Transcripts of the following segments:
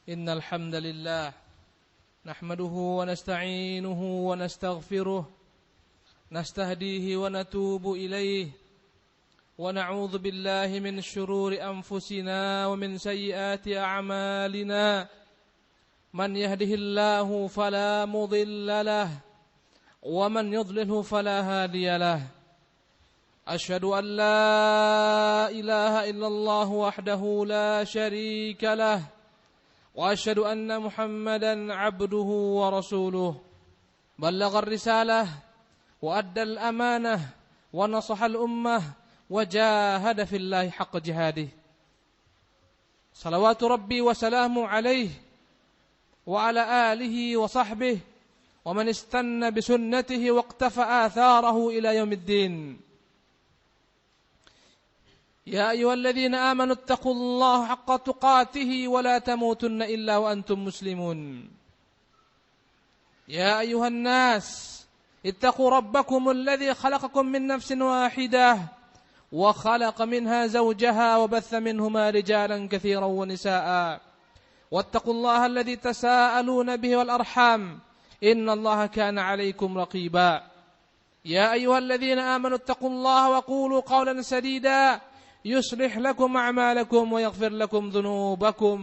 إن الحمد لله نحمده ونستعينه ونستغفره نستهديه ونتوب إليه ونعوذ بالله من شرور أنفسنا ومن سيئات أعمالنا من يهده الله فلا مضل له ومن يضلله فلا هادي له أشهد أن لا إله إلا الله وحده لا شريك له وأشهد أن محمدا عبده ورسوله بلغ الرسالة وأدى الأمانة ونصح الأمة وجاهد في الله حق جهاده صلوات ربي وسلامه عليه وعلى آله وصحبه ومن استنى بسنته واقتفى آثاره إلى يوم الدين يا أيها الذين آمنوا اتقوا الله حق تقاته ولا تموتن إلا وأنتم مسلمون يا أيها الناس اتقوا ربكم الذي خلقكم من نفس واحدة وخلق منها زوجها وبث منهما رجالا كثيرا ونساء واتقوا الله الذي تساءلون به والأرحام إن الله كان عليكم رقيبا يا أيها الذين آمنوا اتقوا الله وقولوا قولا سديدا يصلح لكم أعمالكم ويغفر لكم ذنوبكم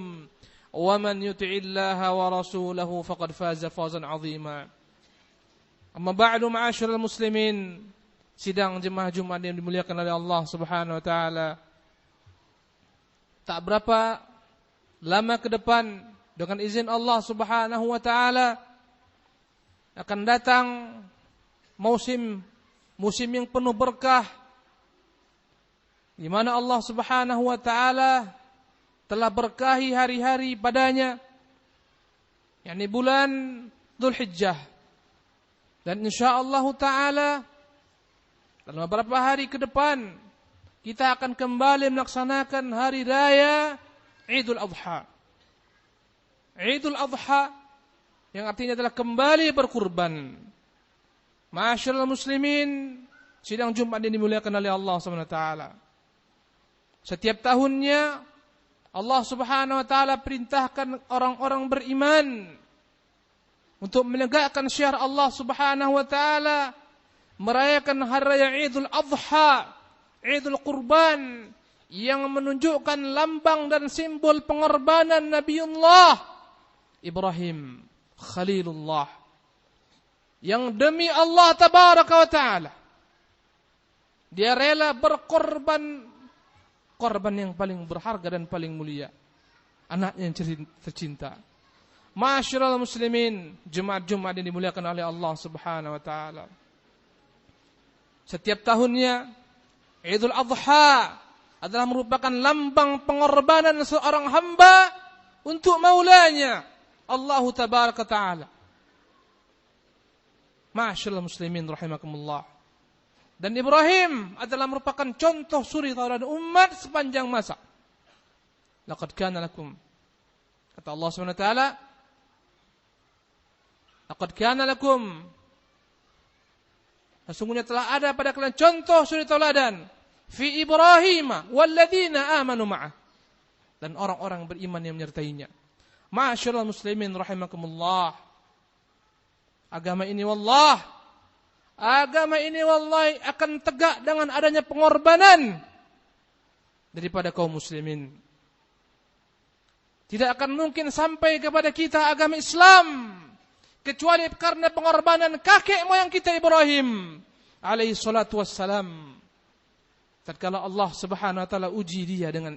ومن يطع الله ورسوله فقد فاز فوزا عظيما أما بعد معاشر المسلمين sidang jemaah Jumat yang dimuliakan oleh Allah Subhanahu wa taala. Tak berapa lama ke depan dengan izin Allah Subhanahu wa taala akan datang musim yang penuh berkah di mana Allah Subhanahu wa taala telah berkahi hari-hari padanya, yakni bulan Dzulhijjah. Dan insyaallah taala dalam beberapa hari ke depan kita akan kembali melaksanakan hari raya Idul Adha. Idul Adha yang artinya adalah kembali berkurban. Ma'asyiral muslimin, sidang Jumat yang dimuliakan oleh Allah Subhanahu wa taala. Setiap tahunnya Allah Subhanahu wa taala perintahkan orang-orang beriman untuk menegakkan syiar Allah Subhanahu wa taala, merayakan hari raya Idul Adha, Idul Qurban, yang menunjukkan lambang dan simbol pengorbanan Nabiullah Ibrahim Khalilullah, yang demi Allah Tabaraka wa Ta'ala dia rela berkorban, korban yang paling berharga dan paling mulia, anaknya yang tercinta. Ma'asyiral muslimin, Jumat-Jumat yang dimuliakan oleh Allah Subhanahu wa Ta'ala, setiap tahunnya Idul Adha adalah merupakan lambang pengorbanan seorang hamba untuk maulanya Allah Tabaraka Ta'ala. Ma'asyiral muslimin rahimakumullah. Dan Ibrahim adalah merupakan contoh suri tauladan umat sepanjang masa. Laqad kana lakum, kata Allah Subhanahu wa taala, laqad kana lakum, sesungguhnya telah ada pada kalian contoh suri tauladan fi Ibrahim walladzina amanu ma'ah, dan orang-orang beriman yang menyertainya. Ma'asyiral muslimin rahimakumullah. Agama ini wallahi akan tegak dengan adanya pengorbanan daripada kaum muslimin. Tidak akan mungkin sampai kepada kita agama Islam kecuali karena pengorbanan kakek moyang kita Ibrahim alaihi salatu wassalam. Tatkala Allah Subhanahu wa taala uji dia dengan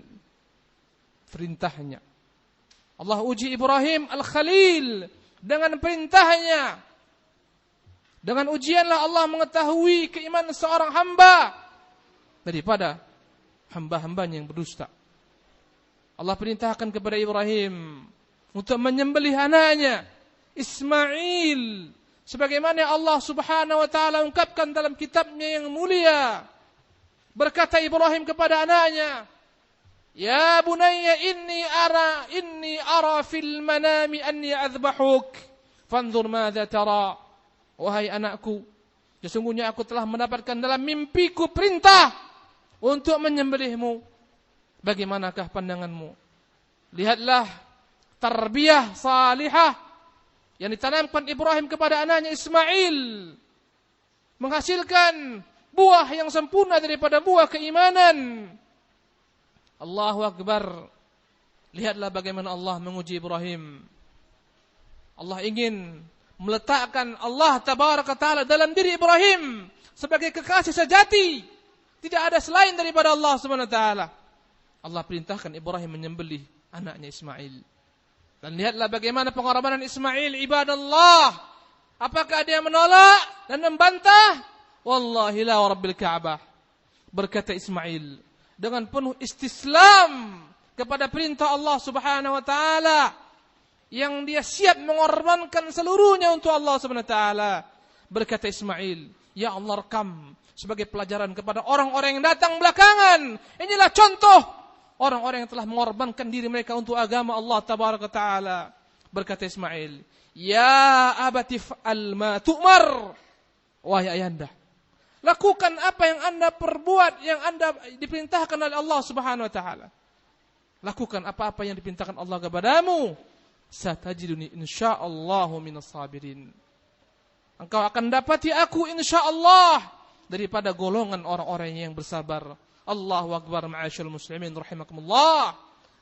perintahnya. Allah uji Ibrahim al-Khalil dengan perintahnya. Dengan ujianlah Allah mengetahui keimanan seorang hamba daripada hamba-hambanya yang berdusta. Allah perintahkan kepada Ibrahim untuk menyembelih anaknya Ismail, sebagaimana Allah Subhanahu wa taala ungkapkan dalam kitabnya yang mulia. Berkata Ibrahim kepada anaknya, "Ya bunayya inni ara fil manami anni azbahuk, fanzur madza tara." Wahai anakku, sesungguhnya aku telah mendapatkan dalam mimpiku perintah untuk menyembelihmu. Bagaimanakah pandanganmu? Lihatlah tarbiyah salihah yang ditanamkan Ibrahim kepada anaknya Ismail menghasilkan buah yang sempurna daripada buah keimanan. Allahu Akbar. Lihatlah bagaimana Allah menguji Ibrahim. Allah ingin meletakkan Allah Tabaraka Ta'ala dalam diri Ibrahim sebagai kekasih sejati. Tidak ada selain daripada Allah Subhanahu wa taala. Allah perintahkan Ibrahim menyembelih anaknya Ismail. Dan lihatlah bagaimana pengorbanan Ismail, ibadallah. Apakah dia menolak dan membantah? Wallahi la rabbil Ka'bah. Berkata Ismail dengan penuh istislam kepada perintah Allah Subhanahu wa taala, yang dia siap mengorbankan seluruhnya untuk Allah Subhanahu wa taala. Berkata Ismail, ya Allah, rekam sebagai pelajaran kepada orang-orang yang datang belakangan. Inilah contoh orang-orang yang telah mengorbankan diri mereka untuk agama Allah Tabaraka Ta'ala. Berkata Ismail, ya abati fa'al ma tu'mar. Wahai ayahanda, lakukan apa yang anda perbuat, yang anda diperintahkan oleh Allah Subhanahu wa taala. Lakukan apa-apa yang diperintahkan Allah kepadamu. Satajiduni insyaallahu minas sabirin. Engkau akan dapati aku insyaallah daripada golongan orang-orang yang bersabar. Allahu Akbar, ma'asyal muslimin rahimakumullah.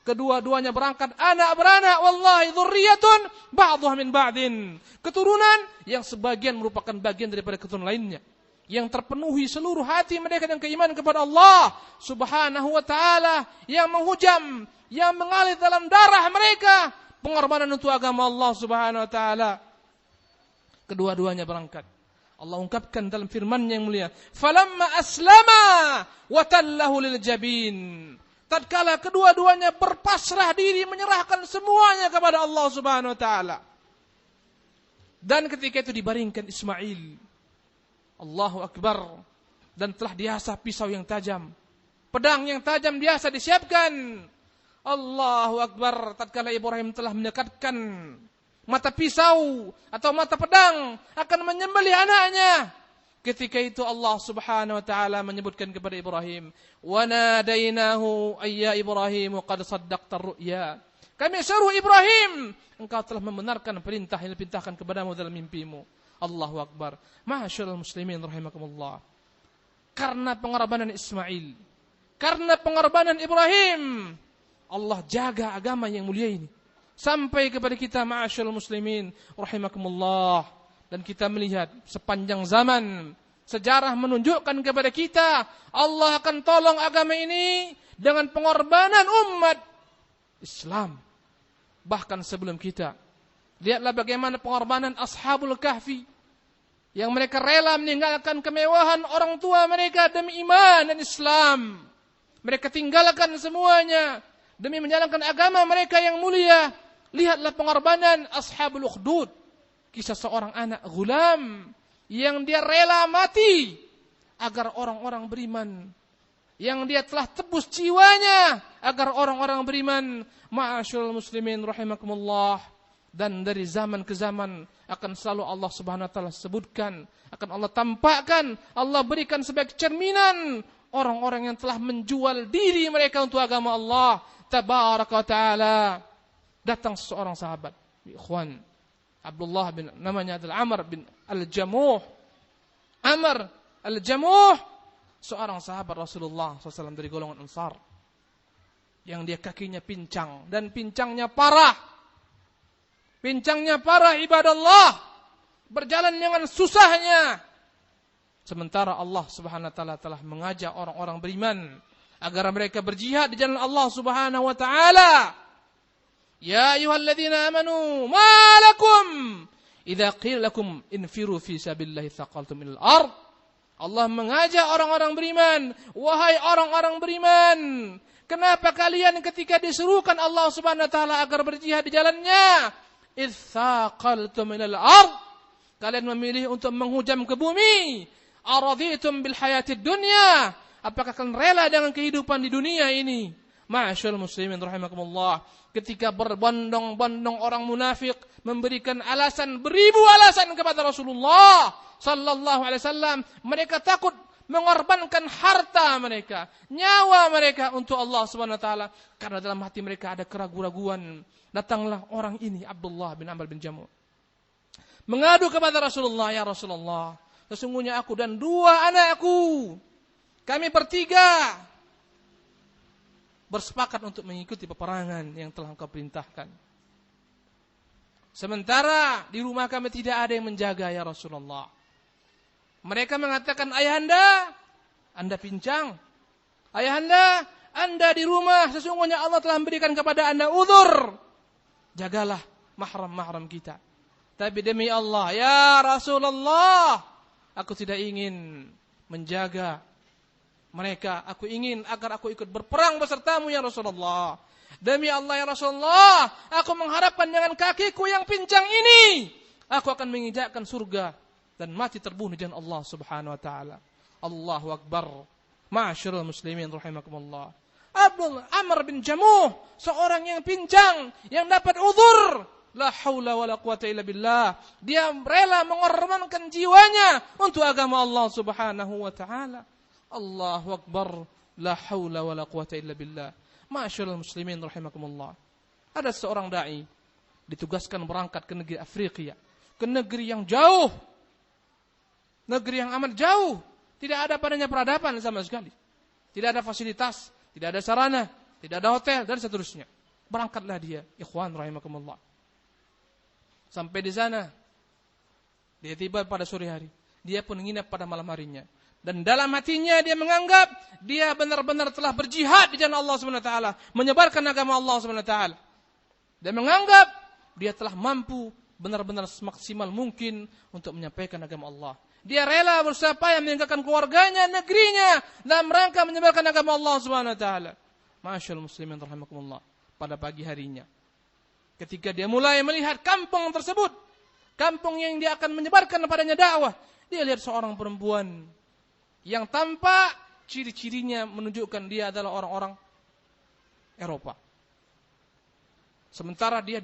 Kedua-duanya berangkat anak beranak, wallahi dzurriyyatun ba'dhuha min ba'din. Keturunan yang sebagian merupakan bagian daripada keturunan lainnya, yang terpenuhi seluruh hati mereka dengan keimanan kepada Allah Subhanahu wa taala, yang menghujam, yang mengalir dalam darah mereka pengorbanan untuk agama Allah Subhanahu wa taala. Kedua-duanya berangkat. Allah ungkapkan dalam firman-Nya yang mulia, falamma aslama wa tallahu lil jabin. Tatkala kedua-duanya berpasrah diri, menyerahkan semuanya kepada Allah Subhanahu wa taala. Dan ketika itu dibaringkan Ismail. Allahu Akbar. Dan telah diasah pisau yang tajam, pedang yang tajam biasa disiapkan. Allahu Akbar. Tatkala Ibrahim telah mendekatkan mata pisau atau mata pedang akan menyembelih anaknya, ketika itu Allah Subhanahu wa taala menyebutkan kepada Ibrahim, wa nadainahu ayya Ibrahim qad saddaqta ar-ru'ya. Kami seru Ibrahim, engkau telah membenarkan perintah yang diperintahkan kepadamu dalam mimpimu. Allahu Akbar. Ma'asyiral muslimin rahimakumullah. Karena pengorbanan Ismail, karena pengorbanan Ibrahim, Allah jaga agama yang mulia ini sampai kepada kita, ma'asyiral muslimin rahimakumullah. Dan kita melihat sepanjang zaman sejarah menunjukkan kepada kita Allah akan tolong agama ini dengan pengorbanan umat Islam. Bahkan sebelum kita, lihatlah bagaimana pengorbanan Ashabul Kahfi, yang mereka rela meninggalkan kemewahan orang tua mereka demi iman dan Islam. Mereka tinggalkan semuanya demi menjalankan agama mereka yang mulia. Lihatlah pengorbanan Ashabul Ukhdud, kisah seorang anak gulam yang dia rela mati agar orang-orang beriman, yang dia telah tebus jiwanya agar orang-orang beriman. Ma'asyiral muslimin rahimakumullah. Dan dari zaman ke zaman akan selalu Allah Subhanahu wa taala sebutkan, akan Allah tampakkan, Allah berikan sebagai cerminan orang-orang yang telah menjual diri mereka untuk agama Allah Tabaraka wa taala. Datang seorang sahabat, ikhwan, Abdullah bin, namanya adalah Amr bin Al-Jamuh. Amr Al-Jamuh, seorang sahabat Rasulullah SAW dari golongan Ansar, yang dia kakinya pincang, dan pincangnya parah. Pincangnya parah, ibadallah, berjalan dengan susahnya. Sementara Allah Subhanahu wa taala telah mengajak orang-orang beriman agar mereka berjihad di jalan Allah Subhanahu wa taala. Ya ayyuhalladzina amanu ma lakum idza qila lakum infiru fi sabilillahi thaqaltum minal ard. Allah mengajak orang-orang beriman, wahai orang-orang beriman, kenapa kalian ketika disuruhkan Allah Subhanahu wa taala agar berjihad di jalannya, itsaqaltum minal ard, kalian memilih untuk menghujam ke bumi. Araditum bil hayatid dunya, apakah kalian rela dengan kehidupan di dunia ini? Ma'asyiral muslimin rahimakumullah. Ketika berbondong-bondong orang munafik memberikan alasan, beribu alasan kepada Rasulullah sallallahu alaihi wasallam, mereka takut mengorbankan harta mereka, nyawa mereka untuk Allah Subhanahu wa taala karena dalam hati mereka ada keraguan-raguan. Datanglah orang ini, Abdullah bin Amr bin Jamuh, mengadu kepada Rasulullah, "Ya Rasulullah, sesungguhnya aku dan 2 anakku, kami bertiga bersepakat untuk mengikuti peperangan yang telah Engkau perintahkan. Sementara di rumah kami tidak ada yang menjaga, ya Rasulullah." Mereka mengatakan, "Ayahanda, Anda pincang. Ayahanda, Anda di rumah, sesungguhnya Allah telah memberikan kepada Anda uzur. Jagalah mahram-mahram kita." Tapi demi Allah, "Ya Rasulullah, aku tidak ingin menjaga mereka. Aku ingin agar aku ikut berperang besertamu, ya Rasulullah. Demi Allah, ya Rasulullah, aku mengharapkan dengan kakiku yang pincang ini, aku akan menginjakkan surga dan mati terbunuh di jalan Allah Subhanahu wa taala." Allahu Akbar. Ma'asyiral muslimin rahimakumullah. Abdullah Amr bin Jamuh, seorang yang pincang, yang dapat uzur. La haula wala quwata illa billah. Dia rela mengorbankan jiwanya untuk agama Allah Subhanahu wa taala. Allahu Akbar. La haula wala quwata illa billah. Ma'asyiral muslimin rahimakumullah. Ada seorang dai ditugaskan berangkat ke negeri Afrika, ke negeri yang jauh, negeri yang amat jauh, tidak ada padanya peradaban sama sekali, tidak ada fasilitas, tidak ada sarana, tidak ada hotel dan seterusnya. Berangkatlah dia, ikhwan rahimakumullah. Sampai di sana, dia tiba pada sore hari, dia pun menginap pada malam harinya. Dan dalam hatinya dia menganggap dia benar-benar telah berjihad di jalan Allah Subhanahu wa taala, menyebarkan agama Allah Subhanahu wa taala. Dan menganggap dia telah mampu benar-benar semaksimal mungkin untuk menyampaikan agama Allah. Dia rela berusaha payah meninggalkan keluarganya, negerinya dalam rangka menyebarkan agama Allah Subhanahu wa taala. Masyaallah muslimin rahimakumullah. Pada pagi harinya, ketika dia mulai melihat kampung tersebut, kampung yang dia akan menyebarkan padanya dakwah, dia lihat seorang perempuan yang tampak ciri-cirinya menunjukkan dia adalah orang-orang Eropa. Sementara dia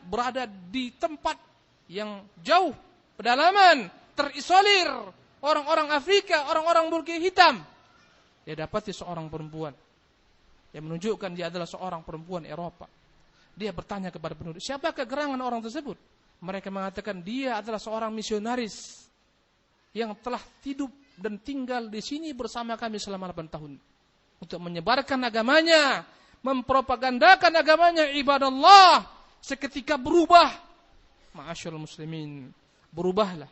berada di tempat yang jauh, pedalaman, terisolir, orang-orang Afrika, orang-orang berkulit hitam. Dia dapati seorang perempuan yang menunjukkan dia adalah seorang perempuan Eropa. Dia bertanya kepada penduduk, "Siapakah gerangan orang tersebut?" Mereka mengatakan dia adalah seorang misionaris yang telah hidup dan tinggal di sini bersama kami selama 8 tahun untuk menyebarkan agamanya, mempropagandakan agamanya. Ibadallah, seketika berubah. Ma'asyiral muslimin, berubahlah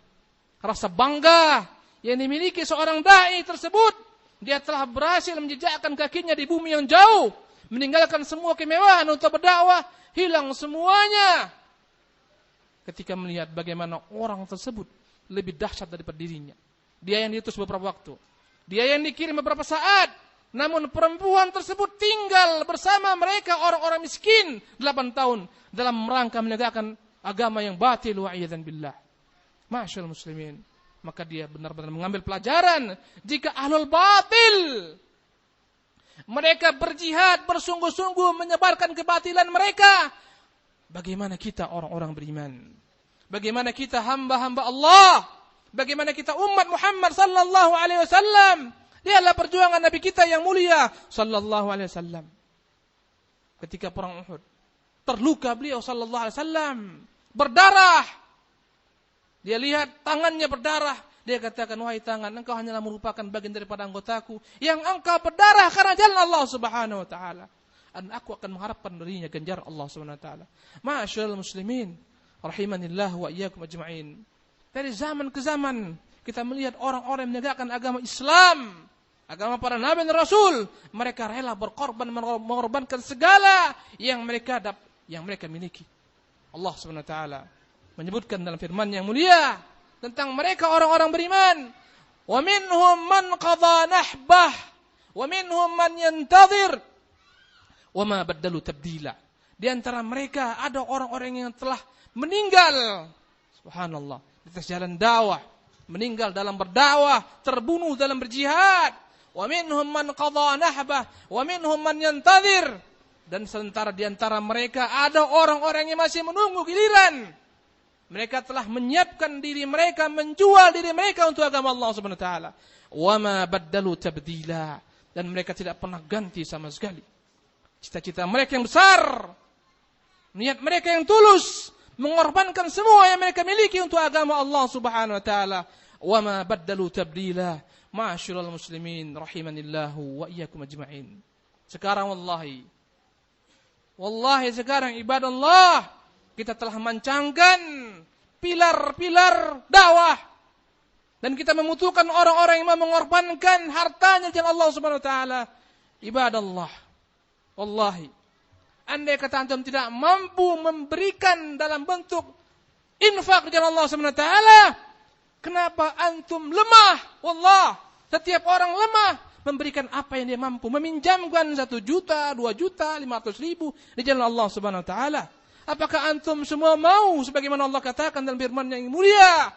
rasa bangga yang dimiliki seorang dai tersebut. Dia telah berhasil menjejakkan kakinya di bumi yang jauh, meninggalkan semua kemewahan untuk berdakwah, hilang semuanya. Ketika melihat bagaimana orang tersebut lebih dahsyat daripada dirinya. Dia yang diutus beberapa waktu, dia yang dikirim beberapa saat, namun perempuan tersebut tinggal bersama mereka orang-orang miskin 8 tahun dalam rangka menegakkan agama yang batil wa'iyadzan billah. Masyaallah muslimin, maka dia benar-benar mengambil pelajaran jika ahlul batil mereka berjihad bersungguh-sungguh menyebarkan kebatilan mereka, bagaimana kita orang-orang beriman? Bagaimana kita hamba-hamba Allah? Bagaimana kita umat Muhammad sallallahu alaihi wasallam? Dialah perjuangan Nabi kita yang mulia sallallahu alaihi wasallam. Ketika perang Uhud, terluka beliau sallallahu alaihi wasallam, berdarah. Dia lihat tangannya berdarah. Dia katakan, "Wahai tangan, engkau hanyalah merupakan bagian daripada anggotaku yang engkau berdarah karena jalan Allah Subhanahu wa taala. Dan aku akan mengharapkan darinya ganjaran Allah Subhanahu wa taala." Ma'asyiral muslimin, rahimanillah wa iyyakum ajma'in. Dari zaman ke zaman kita melihat orang-orang yang menegakkan agama Islam, agama para nabi dan rasul, mereka rela berkorban, mengorbankan segala yang mereka miliki. Allah Subhanahu wa taala menyebutkan dalam firman yang mulia tentang mereka orang-orang beriman, "Wa minhum man qadha nahbah wa minhum man yantazir wa ma baddalu tabdila." Di antara mereka ada orang-orang yang telah meninggal, subhanallah, di atas jalan dakwah, meninggal dalam berdakwah, terbunuh dalam berjihad. Wa minhum man qadha nahbah wa minhum man yantazir. Dan sementara di antara mereka ada orang-orang yang masih menunggu giliran, Mereka telah menyiapkan diri mereka, menjual diri mereka untuk agama Allah Subhanahu wa taala. Wa ma baddalu tabdila, dan mereka tidak pernah ganti sama sekali. Cita-cita mereka yang besar, niat mereka yang tulus, mengorbankan semua yang mereka miliki untuk agama Allah Subhanahu wa taala. Wa ma baddalu tabdila. Ma'asyiral muslimin rahimanillahu wa iyyakum ajma'in. Sekarang wallahi sekarang ibadallah, kita telah mancangkan pilar-pilar dakwah, dan kita membutuhkan orang-orang yang mengorbankan hartanya di jalan Allah Subhanahu wa taala. Ibadallah, wallahi, andai kata antum tidak mampu memberikan dalam bentuk infak di jalan Allah Subhanahu wa taala, kenapa antum lemah? Wallah, setiap orang lemah memberikan apa yang dia mampu, meminjamkan 1 juta, 2 juta, 500.000 di jalan Allah Subhanahu wa taala. Apakah antum semua mau sebagaimana Allah katakan dalam firman yang mulia,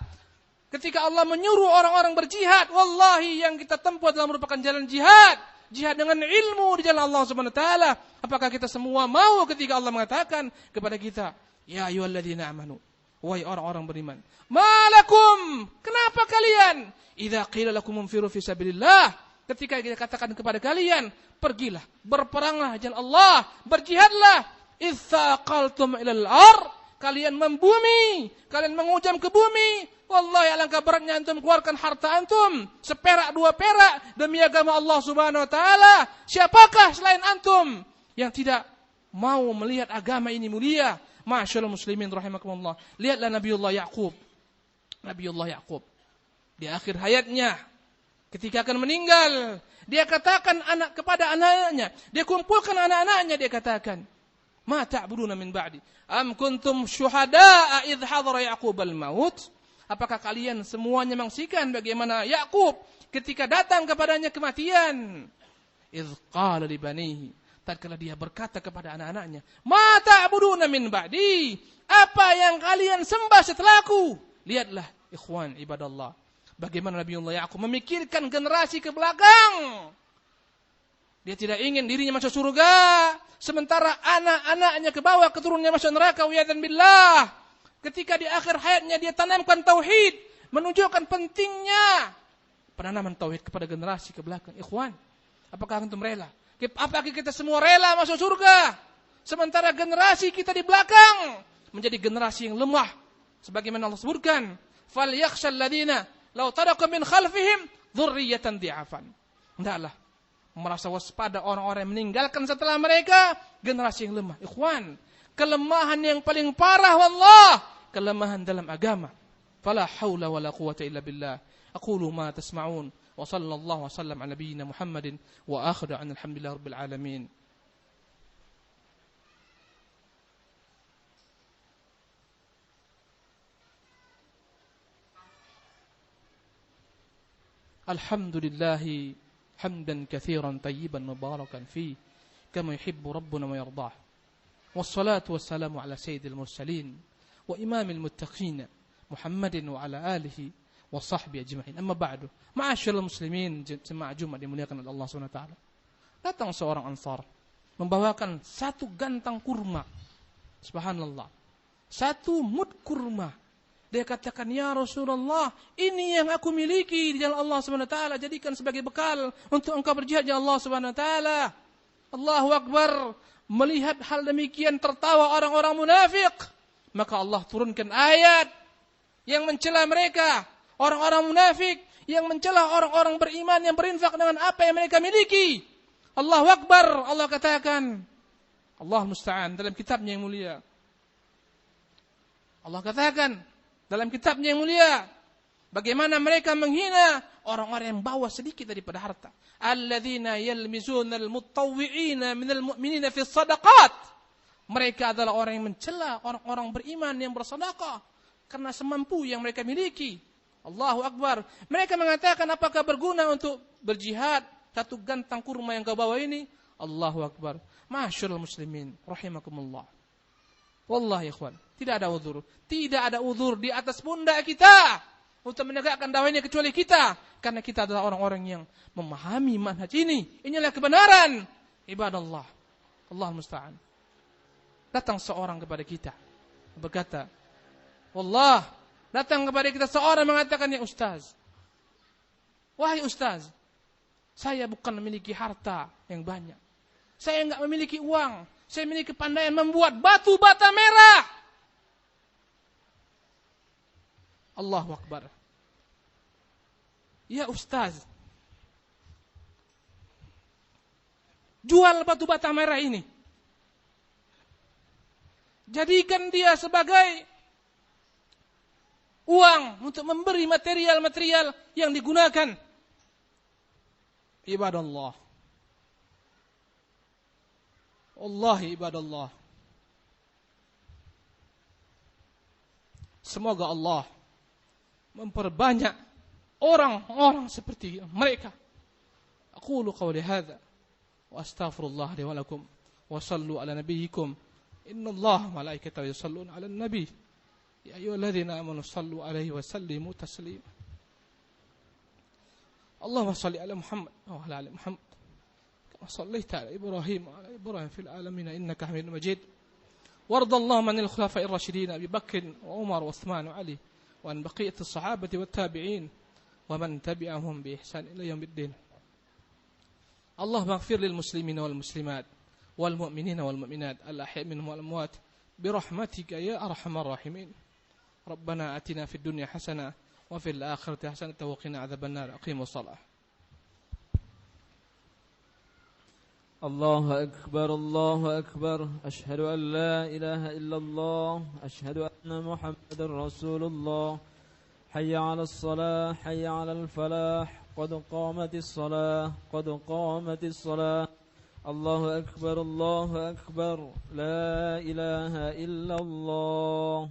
ketika Allah menyuruh orang-orang berjihad, wallahi yang kita tempuh adalah merupakan jalan jihad dengan ilmu di jalan Allah Subhanahu wa taala. Apakah kita semua mau ketika Allah mengatakan kepada kita, ya ayyuhalladzina amanu, wahai orang-orang beriman, malakum, kenapa kalian idza qila lakum munfiru fi sabilillah, ketika kita katakan kepada kalian, pergilah, berperanglah di jalan Allah, berjihadlah, itsaqaltum ilal ar, kalian membumi, kalian mengujam ke bumi, wallahi alangkah beratnya antum keluarkan harta antum, 1 perak 2 perak demi agama Allah Subhanahu wa taala. Siapakah selain antum yang tidak mau melihat agama ini mulia? Ma'asyiral muslimin rahimakumullah. Lihatlah Nabiullah Yaqub di akhir hayatnya, ketika akan meninggal, dia katakan kepada anak-anaknya, dia kumpulkan anak-anaknya, dia katakan, ma ta'buduna min ba'di? Am kuntum syuhada'a idh hadara Yaqubal maut? Apakah kalian semuanya menyaksikan bagaimana Yakub ketika datang kepadanya kematian? Idh qala li banihi, tatkala dia berkata kepada anak-anaknya, ma ta'buduna min ba'di? Apa yang kalian sembah setelahku? Lihatlah ikhwan ibadallah, bagaimana Nabiullah Yaqub memikirkan generasi ke belakang. Dia tidak ingin dirinya masuk surga, sementara anak-anaknya ke bawah, keturunannya masuk neraka, wa'iyadzan billah. Ketika di akhir hayatnya dia tanamkan tauhid, menunjukkan pentingnya penanaman tauhid kepada generasi ke belakang. Ikhwan, apakah antum rela? Apakah kita semua rela masuk surga, sementara generasi kita di belakang menjadi generasi yang lemah? Sebagaimana Allah sebutkan, falyakhshal ladzina law taraku min khalfihim dzurriyyatan dhi'afan. Hendaklah merasa waspada orang-orang yang meninggalkan setelah mereka generasi yang lemah. Ikhwan, kelemahan yang paling parah wallah, kelemahan dalam agama. Fala haula wala quwwata illa billah. Aqulu ma tasma'un wa sallallahu wa sallam ala nabiyyina Muhammadin wa akhiru alhamdulillahi rabbil alamin. Alhamdulillahi hamdan katsiran tayyiban mubarakan fi kama yuhibbu rabbuna wa yardah. Wassalatu wassalamu ala sayyidil mursalin wa imamil muttaqin Muhammadin wa ala alihi wa sahbihi ajma'in. Amma ba'du. Ma'asyiral muslimin, jemaah Jumat dimuliakan oleh Allah Subhanahu wa taala. Datang seorang Ansar membawakan 1 gantang kurma. Subhanallah. 1 mud kurma. Dia katakan, ya Rasulullah, ini yang aku miliki di jalan Allah Subhanahu wa taala, jadikan sebagai bekal untuk engkau berjihad di Allah Subhanahu wa taala. Allahu Akbar. Melihat hal demikian tertawa orang-orang munafik, maka Allah turunkan ayat yang mencela mereka, orang-orang munafik yang mencela orang-orang beriman yang berinfak dengan apa yang mereka miliki. Allahu Akbar. Allah katakan, Allah musta'an, dalam kitabnya yang mulia, Allah katakan dalam kitabnya yang mulia, bagaimana mereka menghina orang-orang yang bawa sedikit daripada harta. Alladzina yalmizuna almutawwi'ina minal mu'minina fi shadaqat. Mereka adalah orang yang mencela orang-orang beriman yang bersedekah karena semampu yang mereka miliki. Allahu Akbar. Mereka mengatakan, apakah berguna untuk berjihad 1 gantang kurma yang kau bawa ini? Allahu Akbar. Ma'asyiral muslimin rahimakumullah. Wallahi ikhwan, tidak ada uzur. Tidak ada uzur di atas pundak kita untuk menegakkan dakwah ini kecuali kita. Karena kita adalah orang-orang yang memahami manhaj ini. Inilah kebenaran. Ibadallah. Allah musta'an. Datang seorang kepada kita, berkata, Wallah, datang kepada kita seorang mengatakan, ya Ustaz, wahai Ustaz, saya bukan memiliki harta yang banyak. Saya enggak memiliki uang. Saya memiliki kepandaian membuat batu bata merah. Allahu Akbar. Ya Ustaz, jual batu bata merah ini. Jadikan dia sebagai uang untuk memberi material-material yang digunakan. Ibadallah. Wallahi ibadallah. Semoga Allah memperbanyak orang-orang seperti mereka. Aqulu qawli hadza wa astaghfirullah li wa lakum wa sallu ala nabiyyikum innallaha malaikatahu yusalluna 'alan nabiy ya ayyuhalladzina amanu sallu 'alaihi wa sallimu taslima. Allahumma shalli ala Muhammad wa ala ali Muhammad kama shallaita ala Ibrahim wa ala Ibrahim fil alamin innaka Hamidum Majid. وارض اللهم عن الخلفاء الراشدين أبي بكر وعمر وعثمان وعلي وعن بقية الصحابة والتابعين ومن تبعهم بإحسان إلى يوم الدين. اللهم اغفر للمسلمين والمسلمات والمؤمنين والمؤمنات الأحياء منهم والأموات برحمتك يا أرحم الراحمين. ربنا آتنا في الدنيا حسنة وفي الآخرة حسنة وقنا عذاب النار. أقيموا الصلاة. الله أكبر الله أكبر أشهد أن لا إله إلا الله أشهد أن محمد رسول الله حي على الصلاة حي على الفلاح قد قامت الصلاة قد قامت الصلاة. الله أكبر لا إله إلا الله.